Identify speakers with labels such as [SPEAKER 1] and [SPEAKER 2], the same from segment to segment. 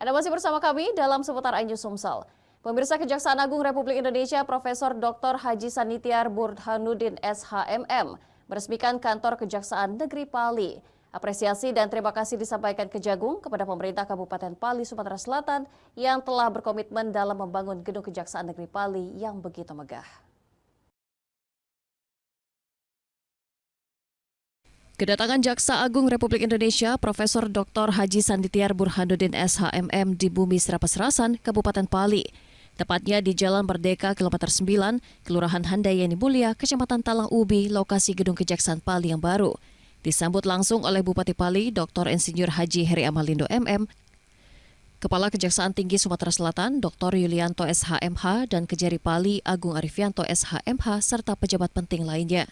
[SPEAKER 1] Anda masih bersama kami dalam seputar Ainus Sumsel. Pemirsa Kejaksaan Agung Republik Indonesia Profesor Dr. Haji Sanitiar Burhanuddin SHMM meresmikan kantor Kejaksaan Negeri Pali. Apresiasi dan terima kasih disampaikan Kejagung kepada pemerintah Kabupaten Pali, Sumatera Selatan yang telah berkomitmen dalam membangun gedung Kejaksaan Negeri Pali yang begitu megah. Kedatangan Jaksa Agung Republik Indonesia Profesor Dr. Haji Sanitiar Burhanuddin SHMM di Bumi Serapan, Kabupaten Pali. Tepatnya di Jalan Merdeka Kilometer 9, Kelurahan Handayani Mulia, Kecamatan Talang Ubi, lokasi Gedung Kejaksaan Pali yang baru. Disambut langsung oleh Bupati Pali, Dr. Insinyur Haji Heri Amalindo MM, Kepala Kejaksaan Tinggi Sumatera Selatan, Dr. Yulianto SHMH, dan Kejari Pali, Agung Arifianto SHMH, serta pejabat penting lainnya.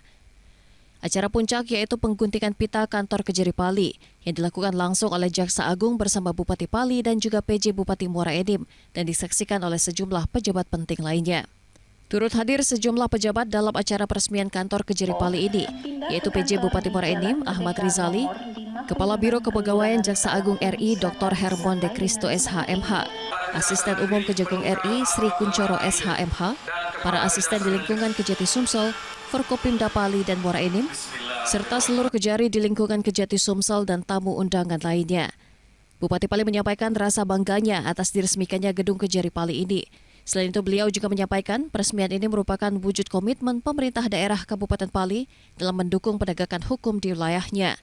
[SPEAKER 1] Acara puncak yaitu pengguntingan pita kantor Kejari Pali yang dilakukan langsung oleh Jaksa Agung bersama Bupati Pali dan juga PJ Bupati Muara Enim dan disaksikan oleh sejumlah pejabat penting lainnya. Turut hadir sejumlah pejabat dalam acara peresmian kantor Kejari Pali ini, yaitu PJ Bupati Muara Enim Ahmad Rizali, Kepala Biro Kepegawaian Jaksa Agung RI Dr. Hermon de Cristo SHMH, Asisten Umum Kejagung RI Sri Kuncoro SHMH, para asisten di lingkungan Kejati Sumsel, Forkopimda Pali dan Muara Enim, serta seluruh kejari di lingkungan Kejati Sumsel dan tamu undangan lainnya. Bupati Pali menyampaikan rasa bangganya atas diresmikannya gedung Kejari Pali ini. Selain itu, beliau juga menyampaikan peresmian ini merupakan wujud komitmen pemerintah daerah Kabupaten Pali dalam mendukung penegakan hukum di wilayahnya.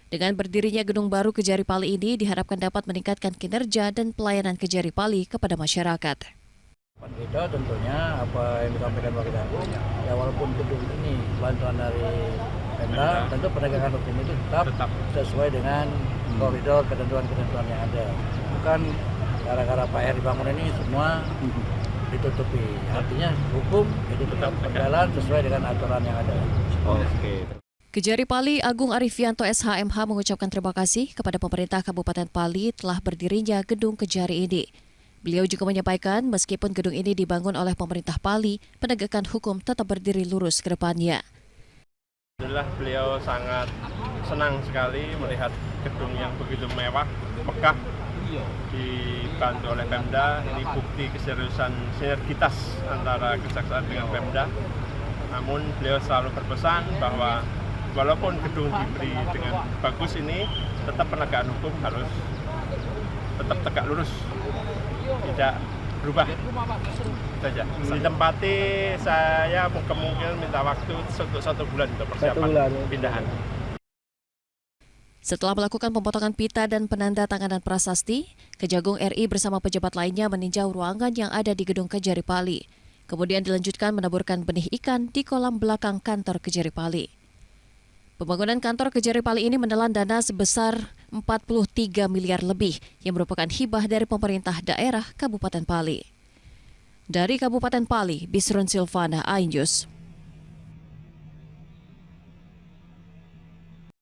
[SPEAKER 1] Dengan berdirinya gedung baru Kejari Pali ini diharapkan dapat meningkatkan kinerja dan pelayanan Kejari Pali kepada masyarakat.
[SPEAKER 2] Kita tentunya apa yang disampaikan Pak Kejagung, ya walaupun gedung ini bantuan dari Pemda, tentu penegakan hukum itu tetap sesuai dengan koridor ketentuan-ketentuan yang ada. Bukan gara-gara Pak Heri bangun ini semua ditutupi. Artinya hukum itu tetap berjalan sesuai dengan aturan yang ada.
[SPEAKER 1] Kejari Pali Agung Arifianto SHMH mengucapkan terima kasih kepada pemerintah Kabupaten Pali telah berdirinya gedung Kejari ini. Beliau juga menyampaikan meskipun gedung ini dibangun oleh pemerintah Pali, penegakan hukum tetap berdiri lurus ke depannya.
[SPEAKER 3] Alhamdulillah beliau sangat senang sekali melihat gedung yang begitu mewah, megah, dibantu oleh Pemda. Ini bukti keseriusan sinergitas antara Kejaksaan dengan Pemda. Namun beliau selalu berpesan bahwa walaupun gedung diberi dengan bagus ini, tetap penegakan hukum harus tetap tegak lurus, tidak berubah saja. Ditempati saya kemungkinan minta waktu untuk 1 bulan untuk persiapan pindahan.
[SPEAKER 1] Setelah melakukan pemotongan pita dan penanda tanganan prasasti, Kejagung RI bersama pejabat lainnya meninjau ruangan yang ada di gedung Kejari Pali. Kemudian dilanjutkan menaburkan benih ikan di kolam belakang kantor Kejari Pali. Pembangunan kantor Kejari Pali ini menelan dana sebesar 43 miliar lebih yang merupakan hibah dari pemerintah daerah Kabupaten Pali. Dari Kabupaten Pali, Bisrun Silvana, Ainus.